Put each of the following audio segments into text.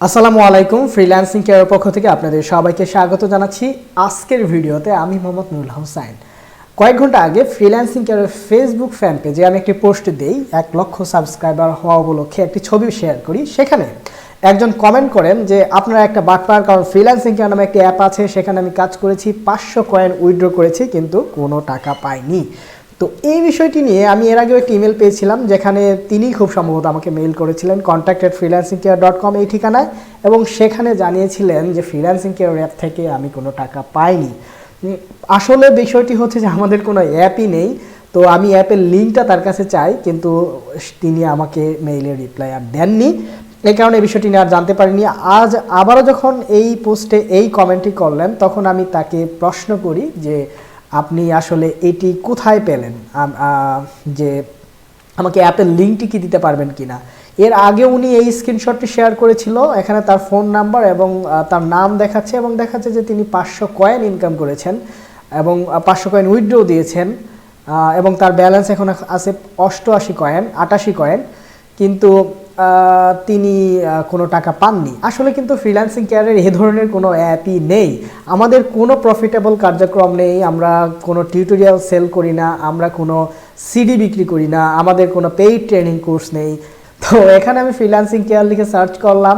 আসসালামু আলাইকুম, ফ্রিল্যান্সিং কেয়ারের পক্ষ থেকে আপনাদের সবাইকে স্বাগত জানাচ্ছি। আজকের ভিডিওতে আমি মোহাম্মদ নুরুল হোসাইন। কয়েক ঘন্টা আগে ফ্রিল্যান্সিং কেয়ারের ফেসবুক ফ্যান পেজে আমি একটি পোস্ট দিই, 1 লক্ষ সাবস্ক্রাইবার হওয়া উপলক্ষে একটি ছবি শেয়ার করি। সেখানে একজন কমেন্ট করেন যে আপনারা একটা বাটপার, কারণ ফ্রিল্যান্সিং কেয়ার নামে একটি অ্যাপ আছে, সেখানে আমি কাজ করেছি, 500 কয়েন উইথড্র করেছি, কিন্তু কোনো টাকা পাইনি। তো এই বিষয়টি নিয়ে আমি এর আগেও একটি ইমেল পেয়েছিলাম, যেখানে তিনি খুব সম্ভবত আমাকে মেইল করেছিলেন contact@freelancingcare.com এই ঠিকানায়, এবং সেখানে জানিয়েছিলেন যে ফ্রিল্যান্সিং কেয়ার অ্যাপ থেকে আমি কোনো টাকা পাইনি। আসলে বিষয়টি হচ্ছে যে আমাদের কোনো অ্যাপই নেই। তো আমি অ্যাপের লিঙ্কটা তার কাছে চাই, কিন্তু তিনি আমাকে মেইলের রিপ্লাই আর দেননি। এই কারণে এই বিষয়টি নিয়ে আর জানতে পারিনি। আজ আবারও যখন এই পোস্টে এই কমেন্টটি করলেন, তখন আমি তাকে প্রশ্ন করি যে আপনি আসলে এটি কোথায় পেলেন, যে আমাকে অ্যাপের লিঙ্কটি কি দিতে পারবেন কিনা। এর আগে উনি এই স্ক্রিনশটটি শেয়ার করেছিল, এখানে তার ফোন নাম্বার এবং তার নাম দেখাচ্ছে, এবং দেখাচ্ছে যে তিনি 500 কয়েন ইনকাম করেছেন এবং 500 কয়েন উইথড্র দিয়েছেন, এবং তার ব্যালেন্স এখন আছে 88 কয়েন, কিন্তু তিনি কোনো টাকা পাননি। আসলে কিন্তু ফ্রিল্যান্সিং কেয়ারের এ ধরনের কোনো অ্যাপই নেই। আমাদের কোনো প্রফিটেবল কার্যক্রম নেই, আমরা কোনো টিউটোরিয়াল সেল করি না, আমরা কোনো সিডি বিক্রি করি না, আমাদের কোনো পেইড ট্রেনিং কোর্স নেই। তো এখানে আমি ফ্রিল্যান্সিং কেয়ার লিখে সার্চ করলাম,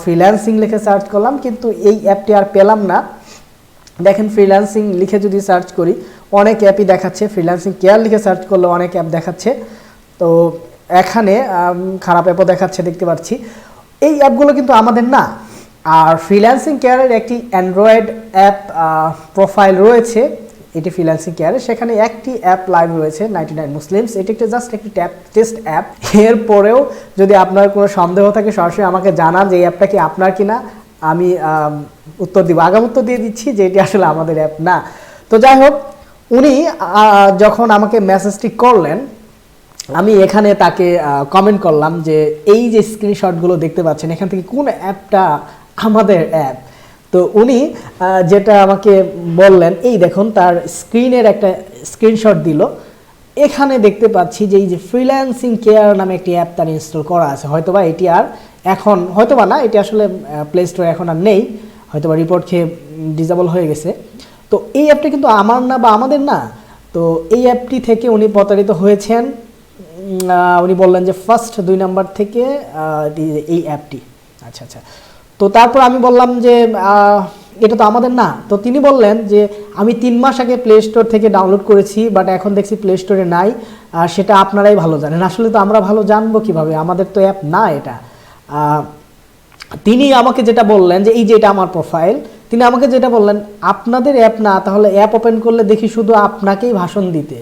ফ্রিল্যান্সিং লিখে সার্চ করলাম, কিন্তু এই অ্যাপটি আর পেলাম না। দেখেন, ফ্রিল্যান্সিং লিখে যদি সার্চ করি অনেক অ্যাপই দেখাচ্ছে, ফ্রিল্যান্সিং কেয়ার লিখে সার্চ করলে অনেক অ্যাপ দেখাচ্ছে। তো এখানে খারাপ অ্যাপও দেখাচ্ছে, দেখতে পাচ্ছি। এই অ্যাপগুলো কিন্তু আমাদের না। আর ফ্রিল্যান্সিং কেয়ারের একটি অ্যান্ড্রয়েড অ্যাপ প্রোফাইল রয়েছে, এটি ফ্রিল্যান্সিং কেয়ারে, সেখানে একটি অ্যাপ লাইভ রয়েছে 99 মুসলিমস। এটি একটি জাস্ট একটি টেস্ট অ্যাপ। এরপরেও যদি আপনার কোনো সন্দেহ থাকে সরাসরি আমাকে জানান যে এই অ্যাপটা কি আপনার কিনা, আমি উত্তর দিব, আগাম উত্তর দিয়ে দিচ্ছি যে এটি আসলে আমাদের অ্যাপ না। তো যাই হোক, উনি যখন আমাকে মেসেজটি করলেন, আমি এখানে তাকে কমেন্ট করলাম যে এই যে স্ক্রিনশটগুলো দেখতে পাচ্ছেন, এখান থেকে কোন অ্যাপটা আমাদের অ্যাপ। তো উনি যেটা আমাকে বললেন, এই দেখুন, তার স্ক্রিনের একটা স্ক্রিনশট দিল। এখানে দেখতে পাচ্ছি যে এই যে ফ্রিল্যান্সিং কেয়ার নামে একটি অ্যাপ তার ইনস্টল করা আছে। হয়তোবা এটি আর এখন, হয়তোবা না, এটি আসলে প্লে স্টোরে এখন আর নেই, হয়তোবা রিপোর্ট খেয়ে ডিসেবল হয়ে গেছে। তো এই অ্যাপটা কিন্তু আমার না বা আমাদের না। তো এই অ্যাপটি থেকে উনি প্রতারিত হয়েছেন। উনি বললেন যে ফার্স্ট 2 নাম্বার থেকে এই অ্যাপটি। আচ্ছা আচ্ছা। তো তারপর আমি বললাম যে এটা তো আমাদের না। তো তিনি বললেন যে আমি 3 মাস আগে প্লে স্টোর থেকে ডাউনলোড করেছি, বাট এখন দেখছি প্লে স্টোরে নাই, সেটা আপনারাই ভালো জানেন। আসলে তো আমরা ভালো জানবো কিভাবে, আমাদের তো অ্যাপ না এটা। তিনি আমাকে যেটা বললেন যে এই যে এটা আমার প্রোফাইল, তিনি আমাকে যেটা বললেন, আপনাদের অ্যাপ না, তাহলে অ্যাপ ওপেন করলে দেখি শুধু আপনাকেই ভাষণ দিতে।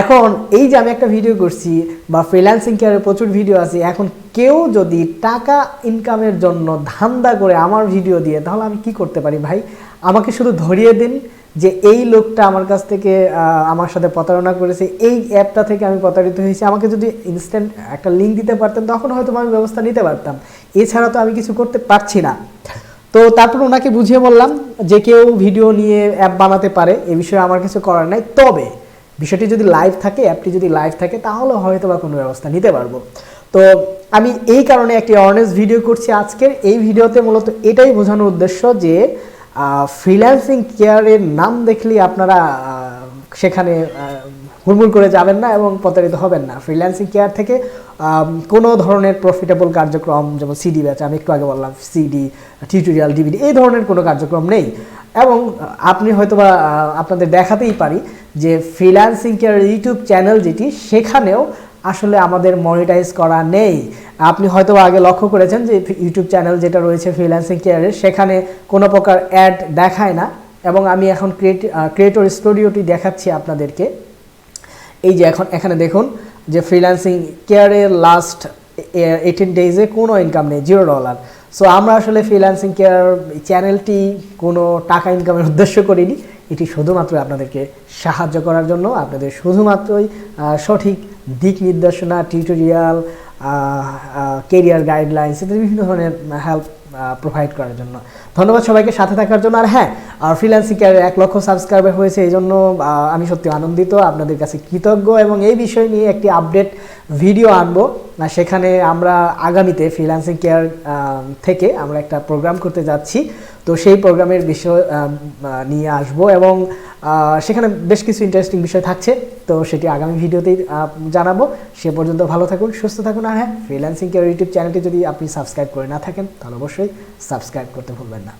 এখন এই যে আমি একটা ভিডিও করছি, বা ফ্রিল্যান্সিং কেয়ারের প্রচুর ভিডিও আছে, এখন কেউ যদি টাকা ইনকামের জন্য ধান্দা করে আমার ভিডিও দিয়ে, তাহলে আমি কি করতে পারি ভাই? আমাকে শুধু ধরিয়ে দিন যে এই লোকটা আমার কাছ থেকে আমার সাথে প্রতারণা করেছে, এই অ্যাপটা থেকে আমি প্রতারিত হয়েছি। আমাকে যদি ইনস্ট্যান্ট একটা লিঙ্ক দিতে পারতেন, তখন হয়তো আমি ব্যবস্থা নিতে পারতাম। এছাড়া তো আমি কিছু করতে পারছি না। তো তারপর ওনাকে বুঝিয়ে বললাম যে কেউ ভিডিও নিয়ে অ্যাপ বানাতে পারে, এ বিষয়ে আমার কিছু করার নাই। তবে বিষয়টি যদি লাইভ থাকে, অ্যাপটি যদি লাইভ থাকে, তাহলে হয়তো বা কোনো ব্যবস্থা নিতে পারবো। তো আমি এই কারণে একটি অনেস্ট ভিডিও করছি আজকের এই ভিডিওতে। মূলত এটাই বোঝানোর উদ্দেশ্য যে ফ্রিল্যান্সিং কেয়ারের নাম দেখলেই আপনারা সেখানে হুড়মুড় করে যাবেন না এবং প্রতারিত হবেন না। ফ্রিল্যান্সিং কেয়ার থেকে কোনো ধরনের প্রফিটেবল কার্যক্রম, যেমন সিডি বেচা, আমি একটু আগে বললাম, সিডি, টিউটোরিয়াল, ডিভিডি, এই ধরনের কোনো কার্যক্রম নেই। এবং আপনি হয়তোবা আপনাদের দেখাতেই পারি যে ফ্রিল্যান্সিং কেয়ার ইউটিউব চ্যানেল যেটি, সেখানেও আসলে আমাদের মনিটাইজ করা নেই। আপনি হয়তো আগে লক্ষ্য করেছেন যে ইউটিউব চ্যানেল যেটা রয়েছে ফ্রিল্যান্সিং কেয়ারের, সেখানে কোনো প্রকার অ্যাড দেখায় না। এবং আমি এখন ক্রিয়েটর স্টুডিওটি দেখাচ্ছি আপনাদেরকে। এই যে এখন এখানে দেখুন যে ফ্রিল্যান্সিং কেয়ারের লাস্ট 18 ডেজে কোনো ইনকাম নেই, $0। সো আমরা আসলে ফ্রিল্যান্সিং কেয়ার চ্যানেলটি কোনো টাকা ইনকামের উদ্দেশ্য করিনি, এটি শুধুমাত্র আপনাদেরকে সাহায্য করার জন্য, আপনাদের শুধুমাত্রই সঠিক দিক নির্দেশনা, টিউটোরিয়াল, কেরিয়ার গাইডলাইন্স, ইত্যাদি বিভিন্ন ধরনের হেল্প প্রোভাইড করার জন্য। ধন্যবাদ সবাইকে সাথে থাকার জন্য। আর হ্যাঁ, ফ্রিল্যান্সিং কেয়ারের 1 লক্ষ সাবস্ক্রাইবার হয়েছে, এই জন্য আমি সত্যি আনন্দিত, আপনাদের কাছে কৃতজ্ঞ, এবং এই বিষয় নিয়ে একটি আপডেট ভিডিও আনবো। সেখানে আমরা আগামীতে ফ্রিল্যান্সিং কেয়ার থেকে আমরা একটা প্রোগ্রাম করতে যাচ্ছি। তো সেই প্রোগ্রামের বিষয় নিয়ে আসব এবং সেখানে বেশ কিছু ইন্টারেস্টিং বিষয় থাকছে। তো সেটি আগামী ভিডিওতেই জানাবো। সে পর্যন্ত ভালো থাকুন, সুস্থ থাকুন। আর হ্যাঁ, ফ্রিল্যান্সিং কেয়ার ইউটিউব চ্যানেলটি যদি আপনি সাবস্ক্রাইব করে না থাকেন তাহলে অবশ্যই সাবস্ক্রাইব করতে ভুলবেন না।